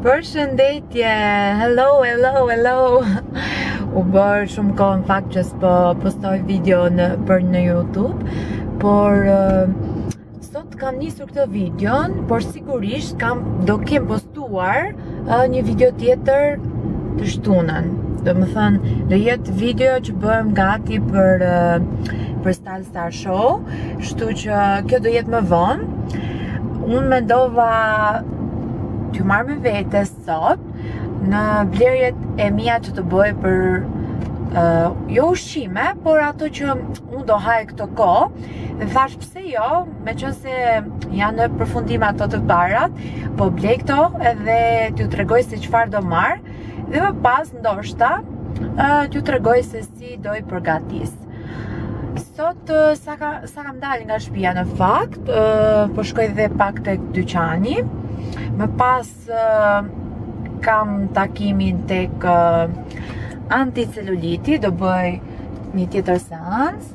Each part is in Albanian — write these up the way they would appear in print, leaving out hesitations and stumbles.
Përshëndetje, hello. U bërë shumë kohë në fakt që s'po postoj video për në YouTube, por sot kam nisur këtë videon, por sigurisht do kem postuar një video tjetër të shtunën. Do më thënë, do jetë video që bëhem gati për Star Show, shtu që kjo do jetë më vonë. Unë mendova t'ju marrë me vete sot në blerjet e mia që të bëj për jo ushqime, por ato që unë do haj këto kohë. Dhe thash pse jo, me qënë se janë në përfundim ato të parat, po blej këto edhe t'ju tregoj se çfarë do marr, dhe më pas ndoshta t'ju tregoj se si do i përgatis. Sot sa kam dalë nga shtëpia në fakt, po shkoj dhe pak tek dyqani. Më pas kam takimin tek anticeluliti, do bëj një tjetër seancë.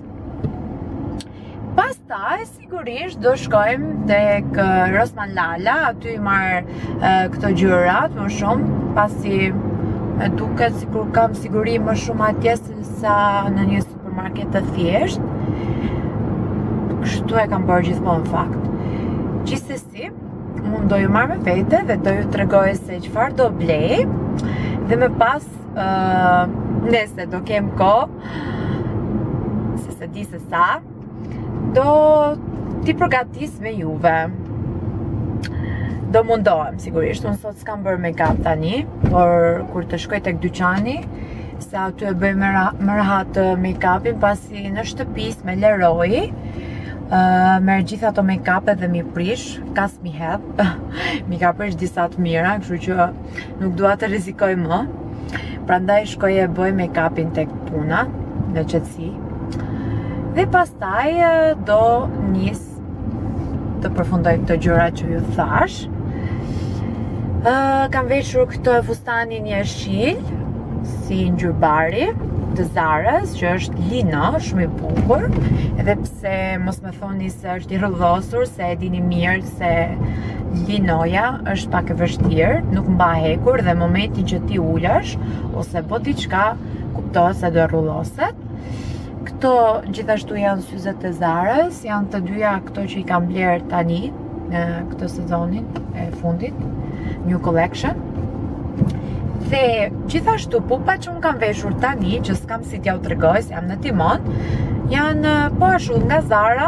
Pastaj sigurisht do shkojmë tek Rosman Lala, aty i marr këto gjërat më shumë, pasi e duket sikur kam siguri më shumë atje sa në një supermarket të thjesht. Kështu e kam bërë gjithmonë në fakt. Gjithsesi, unë do ju marrë me vete dhe do ju tregoj se çfarë do blej, dhe më pas nëse do kem kohë, se di se sa, do t'i përgatis me juve. Do mundohem sigurisht. Unë sot s'kam bërë make-up tani, por kur të shkoj tek dyqani, se aty e bëj më rahat make-upin, pasi në shtëpis me Leroy merr gjithë ato make-upet dhe mi prish, kas mi hedh. Mi ka prish disa të mira, kështu që nuk dua të rrezikoj më. Prandaj shkoj e bëj make-upin tek puna, në qetësi. Dhe pastaj do nis të përfundoj këto gjëra që ju thash. Kam veshur këtë fustanin jeshil, si ngjyrbari të Zarës, që është lino, shumë i bukur. Edhe pse mos më thoni se është i rrëllosur, se e dini mirë se linoja është pak e vështirë, nuk mba hekur, dhe momentin që ti ulesh ose bë diçka, kuptohet se do rrulloset. Këto gjithashtu janë syzet e Zarës, janë të dyja këto që i kam bler tani në këtë sezonin e fundit, New Collection. Dhe gjithashtu pupa që unë kam veshur tani, që s'kam si t'ja u tregoj, se jam në timon, janë po ashtu nga Zara,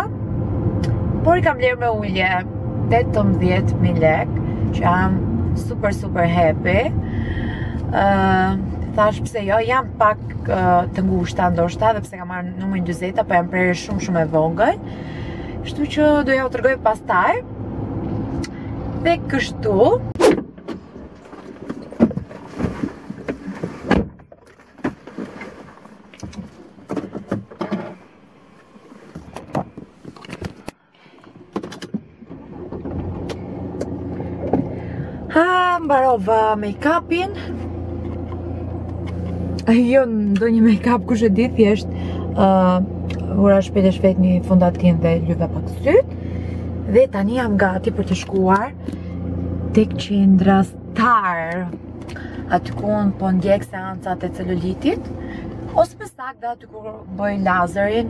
por i kam bler me ulje 18.000 lek, që jam super happy. Thash pse jo, jam pak të ngushta ndoshta, dhe pse kam marrë numrin 40, po jam prerë shumë e vogël. Kështu që do ja u tregoj pastaj. Dhe kështu. Mbarova make-upin. Jo ndonjë make-up, kush e di, thjesht vura shpejt një fondatin dhe lyva pak syt. Dhe tani jam gati për të shkuar tek qendra Star, aty ku unë po ndjek seancat e celulitit, ose më saktë aty ku bëj lazerin.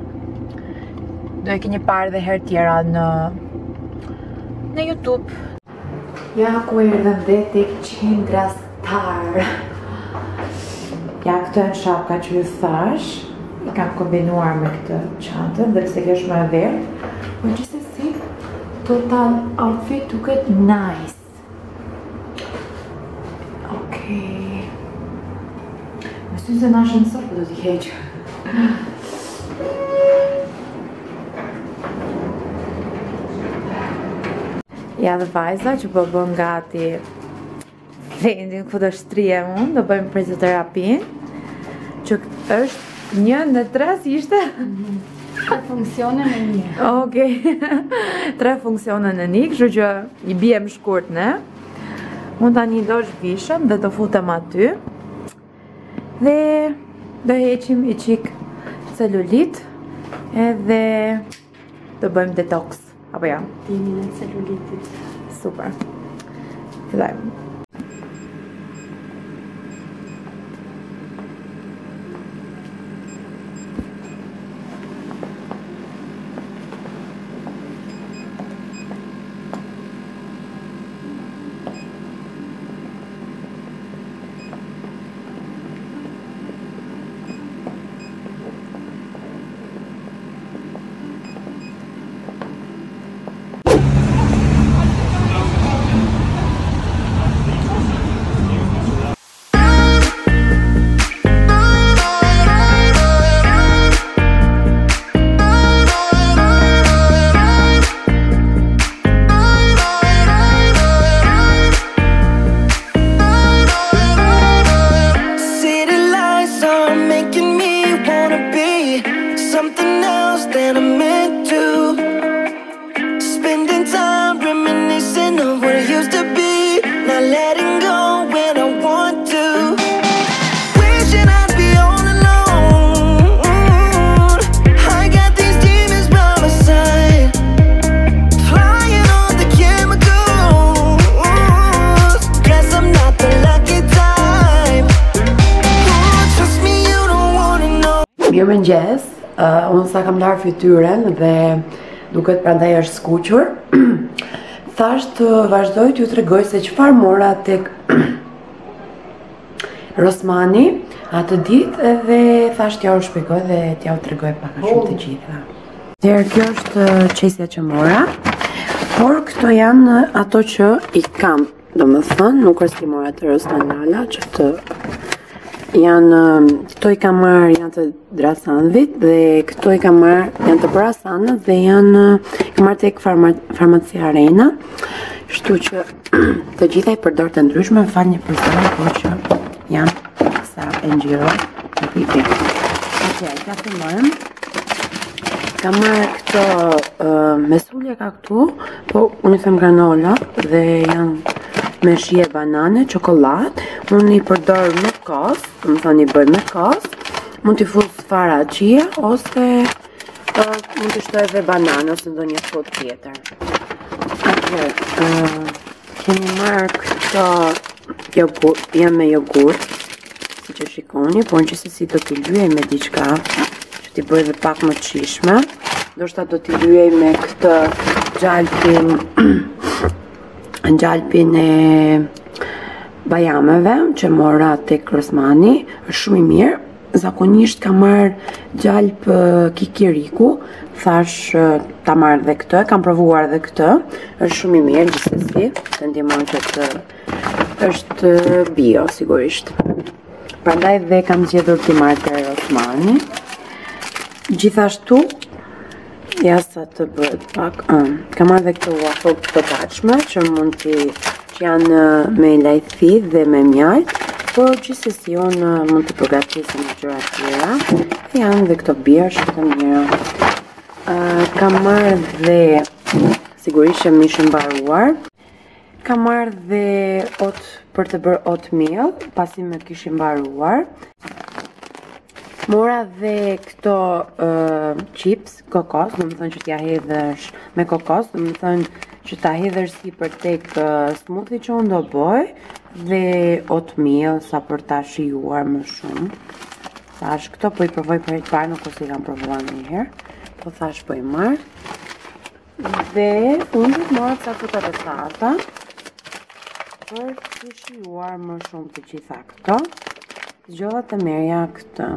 Do e keni parë dhe herë tjera në YouTube. Ja ku erdhëm dhe tek qendra Star. Ja, këto e në shapka që ju thash, i kam kombinuar me këtë çantën, dhe pse kjo është më e verdhë, por gjithsesi total outfit duket nice. Okej. Më syze nashën sot, po do t'i heq. Ja dhe vajza që po bën gati vendin ku do shtrihem unë, do bëjmë prezioterapin, që është 1 në 3 si ishte? 3 funksione në 1. Okej, 3 funksione në 1, kështu që i biem shkurt ne. Unë tani do zhvishëm dhe do futem aty. Dhe do heqim i qik celulit, edhe do bëjmë detox. Apo ja? Timin e celulitit. Super. Fillajmë. Mirëmëngjes, unë sa kam larë fytyren dhe duket prandaj është skuqur. Thash të vazhdoj t'ju tregoj se çfarë mora tek Rosmani atë ditë edhe thash t'ja u shpjegoj dhe t'ja u tregoj pak a shumë të gjitha. Atëherë kjo është çësia që mora, por këto janë ato që i kam, domethënë nuk është i mora të Rosmanala që të janë, këto i kam marrë janë të Drasanvit dhe këto i kam marrë janë të Brasanës dhe janë kam marrë tek farmacia Arena, kështu që të gjitha i përdor të ndryshme, falni për zërin, por që janë sa e ngjyroj në pipi. Okej, ka fillojmë. Kam marrë këto mesulje ka këtu, po unë i them granola dhe janë me shije banane, çokoladë. Unë i përdor me kos, më thënë i bëj me kos, mund t'i fus fara chia, ose mund t'i shtoj edhe banane, ose ndonjë frut tjetër. Atëherë, kemi marrë këto jogurt, jam me jogurt, si që shikoni, por nëse do t'i lyej me diçka, që t'i bëj dhe pak më t'shishme, ndoshta do t'i lyej me këtë gjalpin e bajameve që mora tek Rosmani, është shumë i mirë. Zakonisht kam marrë gjalp kikiriku, thash ta marrë dhe këtë, kam provuar dhe këtë, është shumë i mirë gjithsesi, të ndihmon që është bio sigurisht. Prandaj dhe kam zgjedhur t'i marrë te Rosmani. Gjithashtu ja sa të bëhet pak, kam marrë dhe këto waffle të gatshme që mund t'i që janë me lajthi dhe me mjalt, por gjithsesi unë mund të përgatis në gjëra tjera. Janë dhe këto bjerë të mira. Kam marrë dhe sigurisht që mishin mbaruar. Kam marrë dhe ot për të bërë oatmeal, pasi më kishin mbaruar. Mora dhe këto chips kokos, do të thënë që t'ja hedhësh me kokos, do të thënë që ta hedhësh si për tek smoothie që unë do bëj, dhe oatmeal sa për ta shijuar më shumë. Thash këto po i provoj për herë të parë, nuk ose i kam provuar ndonjëherë, po thash po i marr. Dhe unë do të marr ca fruta të thata për të shijuar më shumë të gjitha këto. Zgjodha të merrja këtë,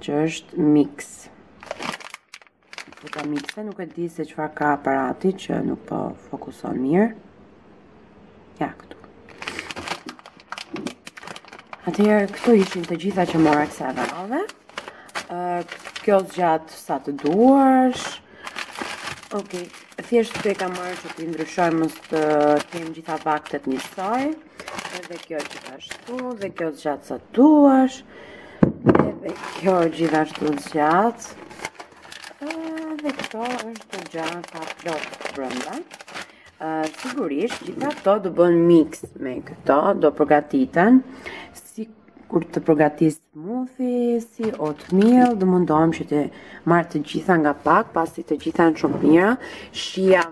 që është mix. Fruta mixe, nuk e di se çfarë ka aparati që nuk po fokuson mirë. Ja, këtu. Atëherë, këto ishin të gjitha që mora kësaj radhe. Kjo zgjat sa të duash. Okej, thjesht të e kam marrë që t'i ndryshoj mos të kem gjitha baktet njësoj. Edhe kjo gjithashtu, dhe kjo zgjat sa të duash. Edhe kjo gjithashtu zgjat. Dhe këto është gjatë ka plot brenda. Sigurisht, gjitha këto do bën mix me këto, do përgatiten si kur të përgatis smoothie, si oatmeal, do mundohem që të marrë të gjitha nga pak, pasi të gjitha në shumë mira. Shija,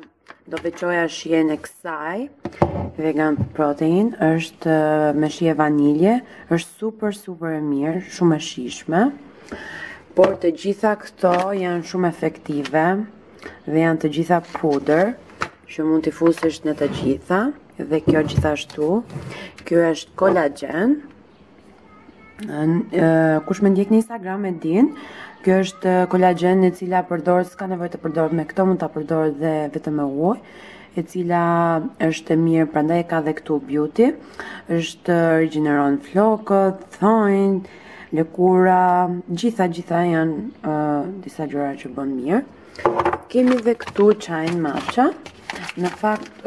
do veçoja shijen e kësaj, vegan protein, është me shije vanilje, është super e mirë, shumë e shishme. Por të gjitha këto janë shumë efektive dhe janë të gjitha puder që mund t'i fusësh në të gjitha. Dhe kjo gjithashtu, kjo është kolagen. Kush më ndjek në Instagram e din, kjo është kolagen e cila përdor, s'ka nevojë të përdor me këto, mund ta përdor dhe vetëm me ujë, e cila është e mirë, prandaj e ka dhe këtu beauty, është rigjeneron flokët, thonjtë, lëkura, gjitha janë disa gjëra që bën mirë. Kemi dhe këtu çajin matcha. Në fakt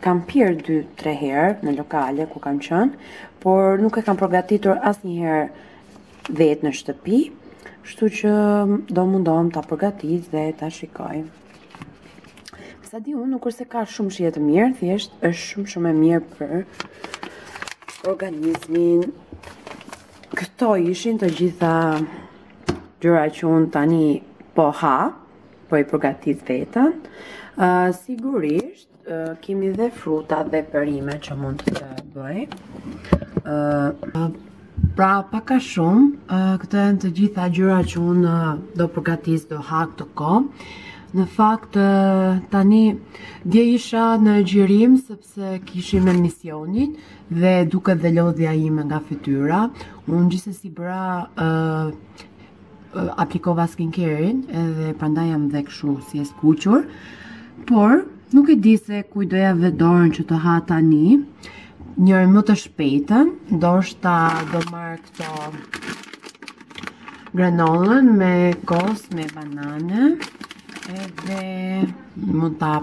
kam pirë 2-3 herë në lokale ku kam qenë, por nuk e kam përgatitur asnjëherë vetë në shtëpi, kështu që do mundohem ta përgatis dhe ta shikoj. Sa di unë, nuk është se ka shumë shije të mirë, thjesht është shumë e mirë për organizmin. Këto ishin të gjitha gjëra që unë tani po ha, po i përgatis vetën. Sigurisht, kemi dhe fruta dhe perime që mund të bëj. Pra paka shumë, këto janë të gjitha gjëra që unë do përgatis, do hak të kohë. Në fakt, tani dje isha në xhirim sepse kishim emisionin dhe duket dhe lodhja ime nga fytyra. Unë gjithsesi bëra aplikova skincare-in edhe prandaj jam dhe kështu si e skuqur. Por nuk e di se kuj doja ve dorën që të ha tani. Njërën më të shpejtën, ndoshta do marrë këto granollën me kos, me banane, edhe mund ta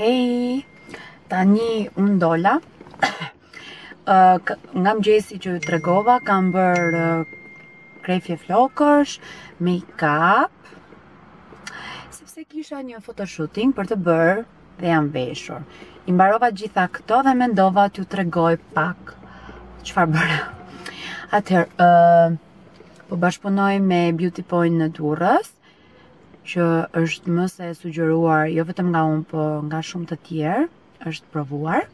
Hej, tani unë dola. Nga mëgjesi që ju tregova, kam bërë krefje flokësh, make-up, sepse kisha një photoshooting për të bërë dhe jam veshur. I mbarova gjitha këto dhe mendova t'ju tregoj pak çfarë bëra. Atëherë, po bashkëpunoj me Beauty Point në Durrës, që është më se sugjeruar jo vetëm nga unë, po nga shumë të tjerë, është provuar.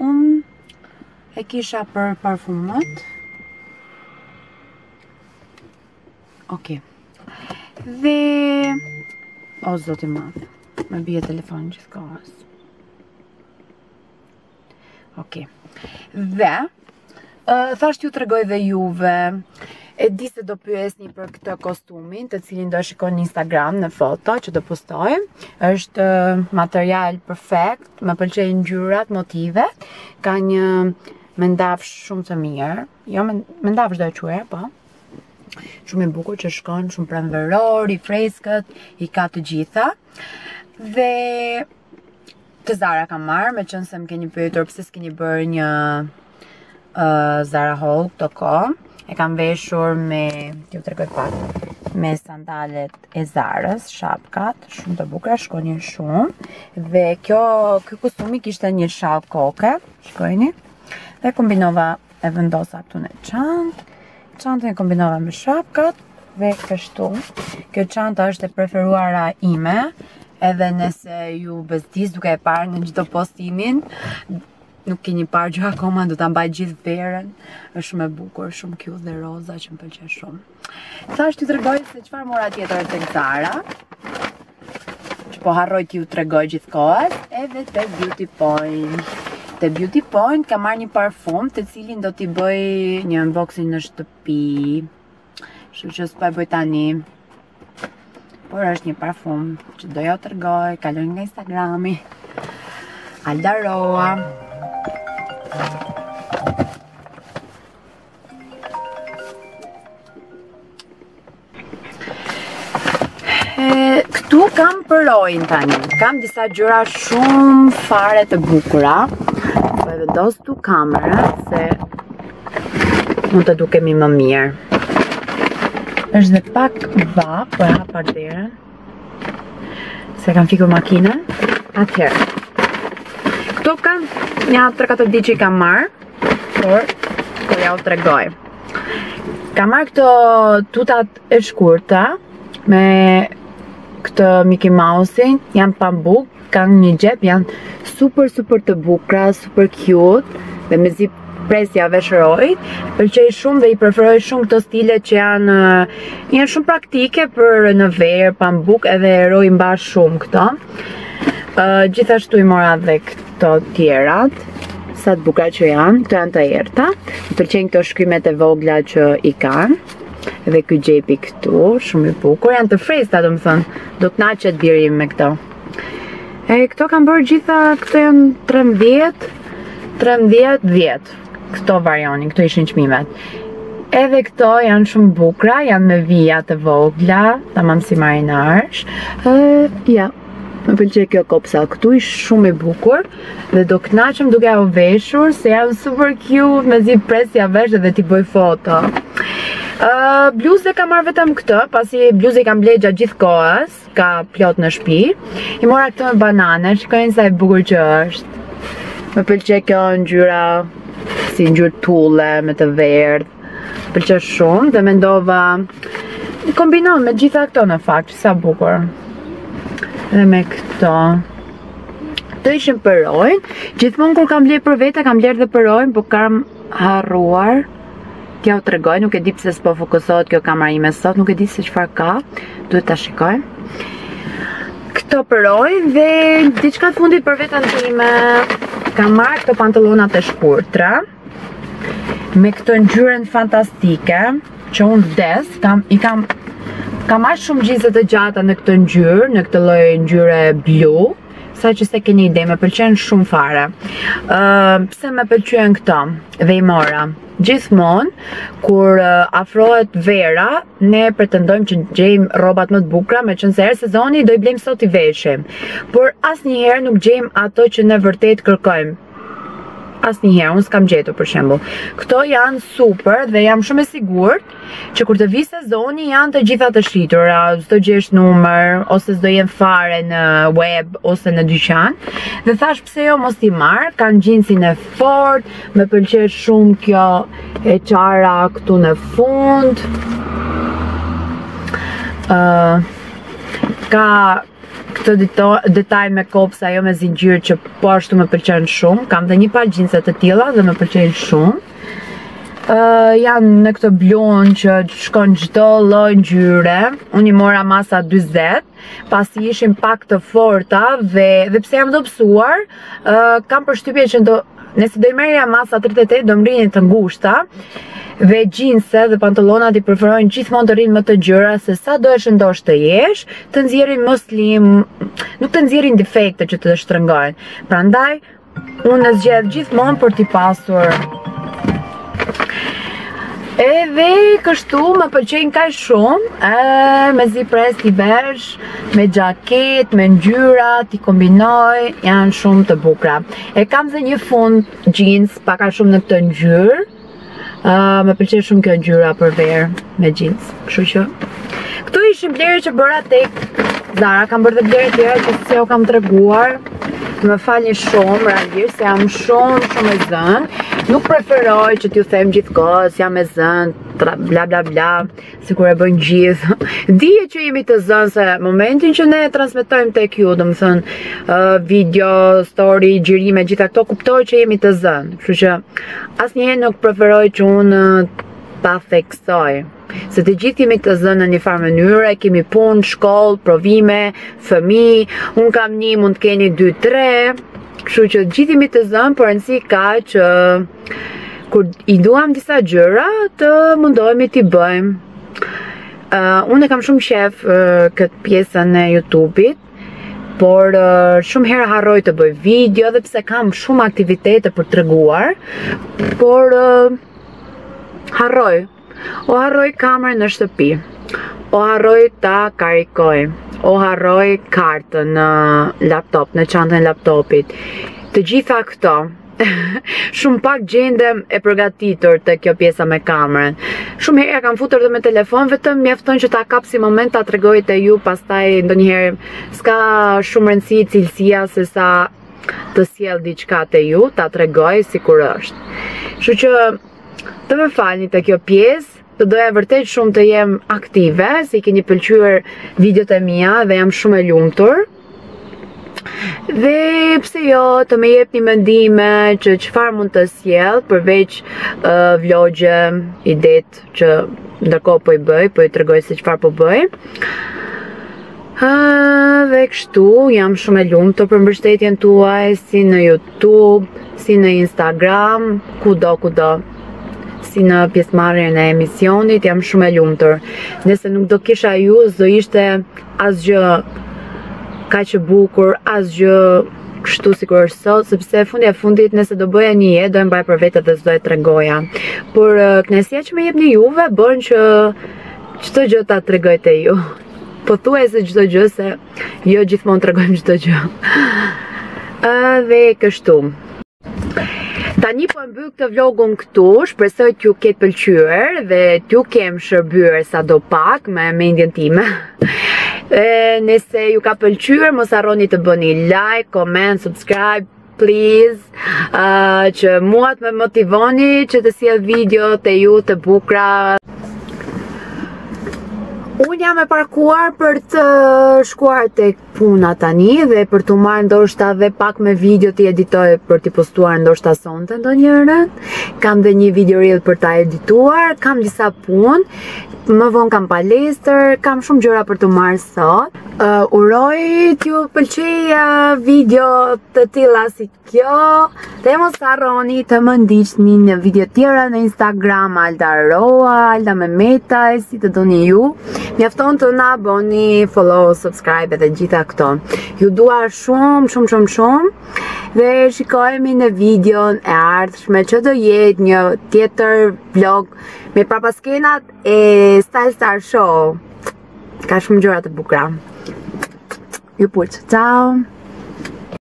Unë e kisha për parfumët. Okej. Dhe o zoti madh, më bie telefon gjithkohës. Okej. Dhe thashtë ju tregoj dhe juve. E di se do pyesni për këtë kostumin, të cilin do shikoni në Instagram në foto që do postoj. Është material perfekt, më pëlqejnë ngjyrat, motivet. Ka një mendafsh shumë të mirë. Jo, mendafsh do e quaj, po. Shumë i bukur që shkon, shumë pranveror, i freskët, i ka të gjitha. Dhe të Zara kam marrë, me qënë se më keni pyetur pse s'keni bërë një Zara haul këto kohë. E kam veshur me, t'ju tregoj pak, me sandalet e Zarës, shapkat, shumë të bukura, shkonin shumë. Dhe ky kostumi kishte një shall koke, shkojni. Dhe kombinova, e vendosa këtu në çantë. Çantën e kombinova me shapkat dhe kështu. Kjo çanta është e preferuara ime, edhe nëse ju bezdis duke e parë në çdo postimin, nuk keni parë gjë akoma, do ta mbaj gjithë verën. Është shumë e bukur, shumë cute dhe roza që më pëlqen shumë. Thashë t'ju tregoj se çfarë mora tjetër tek Zara, që po harroj t'ju tregoj gjithkohës, edhe tek Beauty Point. Te Beauty Point kam marrë një parfum të cilin do t'i bëj një unboxing në shtëpi. Kështu që s'po e bëj tani. Por është një parfum që do ja t'rregoj, kaloj nga Instagrami. Alda Roa. Këtu kam përojnë tani, kam disa gjëra shumë fare të bukura. Po e vendos tu kamera se mund të dukemi më mirë. Është dhe pak vap, po e hap pak derën. Se kam fikur makinën. Atëherë. Këtu kam një 3-4 ditë që i kam marrë, por ja u tregoj. Kam marrë këto tutat e shkurta me këtë Mickey Mouse-in, janë pambuk, kanë një gjep, janë super të bukura, super cute, dhe me zi presja veshërojt. Pëlqej shumë dhe i preferoj shumë këto stile që janë shumë praktike për në verë, pambuk, edhe eroj mbash shumë këto. Gjithashtu i mora dhe këto tjerat, sa të bukura që janë, këto janë të errta. Më pëlqejnë këto shkrymet e vogla që i kanë. Edhe ky gjepi këtu, shumë i bukur, janë të freskëta, domethënë, do të kënaqet biri me këto. Këto kanë bërë gjitha, këto janë 13-10. Këto varioni, këto ishin çmimet. Edhe këto janë shumë bukura, janë me vija të vogla, tamam si marinarsh. Ja, më pëlqej kjo kopsa, këtu ishte shumë i bukur dhe do kënaqem duke u veshur se janë super cute, mezi presja vesh dhe t'i bëj foto. Bluzë kam marrë vetëm këtë, pasi bluzë i kam blerë gjatë gjithë kohës, ka plot në shtëpi. I mora këtë me banane, shikojnë sa e bukur që është. Më pëlqej kjo ngjyra si ngjyrë tulle me të verdh. Pëlqej shumë dhe mendova kombinon me gjitha këto në fakt, sa bukur. Dhe me këto. Këto ishin përojnë. Gjithmonë kur kam blerë për vete, kam blerë dhe përojnë, por kam harruar. T'ja u tregoj, nuk e di pse s'po fokusohet kjo kamera ime sot, nuk e di se çfarë ka, duhet ta shikoj. Këto përojnë dhe diçka të fundit për veten time, kam marrë këto pantallona të shkurtra me këtë ngjyrën fantastike, që unë vdes, kam marrë shumë gjinse të gjata në këtë ngjyrë, në këtë lloj ngjyre blu. Sa që se keni ide, me pëlqen shumë fare. Pse me pëlqen këto dhe i mora? Gjithmonë, kur afrohet vera, ne pretendojmë që gjejmë rrobat më të bukura, me qenë se herë sezoni do i blejmë sot i veshim. Por asnjëherë nuk gjejmë ato që ne vërtet kërkojmë. Asnjëherë, unë s'kam gjetur për shembull. Këto janë super dhe jam shumë e sigurt që kur të vi sezoni janë të gjitha të shitura, s'do gjesh numër ose s'do jenë fare në web ose në dyqan. Dhe thash pse jo mos t'i marr, kanë gjinsin e fort, më pëlqej shumë kjo e çara këtu në fund. Ka këtë detaj me kopsa, jo me zinxhir që po ashtu më pëlqen shumë. Kam dhe një par gjinse të tilla dhe më pëlqejnë shumë. Janë në këtë bluën që shkon çdo lloj ngjyre. Unë i mora masa 40, pasi ishin pak të forta dhe pse jam dobësuar, kam përshtypjen që nëse do i merrja masa 38 do mrinin të ngushta. Dhe gjinse dhe pantallonat i preferojnë gjithmonë të rrinë më të gjëra, se sa do e shëndosh të jesh, të nxjerrin më slim, nuk të nxjerrin defekte që të shtrëngojnë. Prandaj, unë zgjedh gjithmonë për t'i pasur. Edhe kështu më pëlqejnë kaq shumë, me zi pres t'i vesh, me xhaket, me ngjyra, t'i kombinoj, janë shumë të bukura. E kam dhe një fund jeans pak a shumë në këtë ngjyrë. Më pëlqej shumë kjo ngjyra për verë me jeans, kështu që këtu ishin blerje që bëra tek Zara, kam bërë dhe blerje tjera që se o kam treguar. Më falni shumë, realisht, se jam shumë e zënë. Nuk preferoj që t'ju them gjithkohës, jam e zënë, bla bla bla, sikur e bëjnë gjithë. Dije që jemi të zënë se momentin që ne transmetojmë tek ju, domethënë video, story, xhirime, gjitha këto, kuptoj që jemi të zënë. Kështu që asnjëherë nuk preferoj që unë ta theksoj. Se të gjithë jemi të zënë në një farë mënyre, kemi punë, shkollë, provime, fëmijë, unë kam një, mund të keni 2-3, Kështu që gjithimi të zënë për rëndësi ka që kur i duam disa gjëra të mundohemi t'i bëjmë. Unë e kam shumë qef këtë pjesën e YouTube-it, por shumë herë harroj të bëj video dhe pse kam shumë aktivitete për treguar, por harroj. O harroj kamerën në shtëpi, o harroj ta karikoj, o harroj kartën në laptop, në çantën e laptopit. Të gjitha këto shumë pak gjendem e përgatitur të kjo pjesa me kamerën. Shumë herë kam futur dhe me telefon, vetëm mjafton që ta kap si moment ta tregoj te ju, pastaj ndonjëherë s'ka shumë rëndësi cilësia se sa të sjell diçka te ju, ta tregoj sikur është. Kështu që të më falni te kjo pjesë. Të doja vërtet shumë të jem aktive, se i keni pëlqyer videot e mia dhe jam shumë e lumtur. Dhe pse jo të më jepni mendime që çfarë mund të sjell përveç vlogje, idet që ndërkohë po i bëj, po i tregoj se çfarë po bëj. Dhe kështu jam shumë e lumtur për mbështetjen tuaj, si në YouTube, si në Instagram, kudo. Si në pjesëmarrjen e emisionit, jam shumë e lumtur. Nëse nuk do kisha ju, s'do ishte asgjë kaq e bukur, asgjë kështu sikur është sot, sepse fundi e fundit nëse do bëja një jetë, do e mbaj për vete dhe s'do e tregoja. Por kënaqësia që më jepni juve bën që çdo gjë ta tregoj te ju. Pothuajse çdo gjë, se jo gjithmonë tregojmë çdo gjë. Dhe kështu. Tani po e mbyll këtë vlogun këtu, shpresoj t'ju ketë pëlqyer dhe t'ju kem shërbyer sado pak me mendjen time. Nëse ju ka pëlqyer, mos harroni të bëni like, comment, subscribe, please, që mua të më motivoni që të sjell video të ju të bukura. Unë jam e parkuar për të shkuar tek puna tani dhe për të marrë ndoshta dhe pak me video t'i editoj për t'i postuar ndoshta sonte ndonjëherën. Kam dhe një video reel për ta edituar, kam disa punë, më vonë kam palestër, kam shumë gjëra për të marrë sot. Uroj t'ju pëlqej video të tilla si kjo dhe mos harroni të më ndiqni në video tjera në Instagram, Alda Roa, Alda Memeta, si të doni ju. Mjafton të na bëni follow, subscribe dhe gjitha këto. Ju dua shumë dhe shikohemi në videon e ardhshme që do jetë një tjetër vlog me prapaskenat e Style Star Show. Ka shumë gjëra të bukura. Ju pulç, ciao!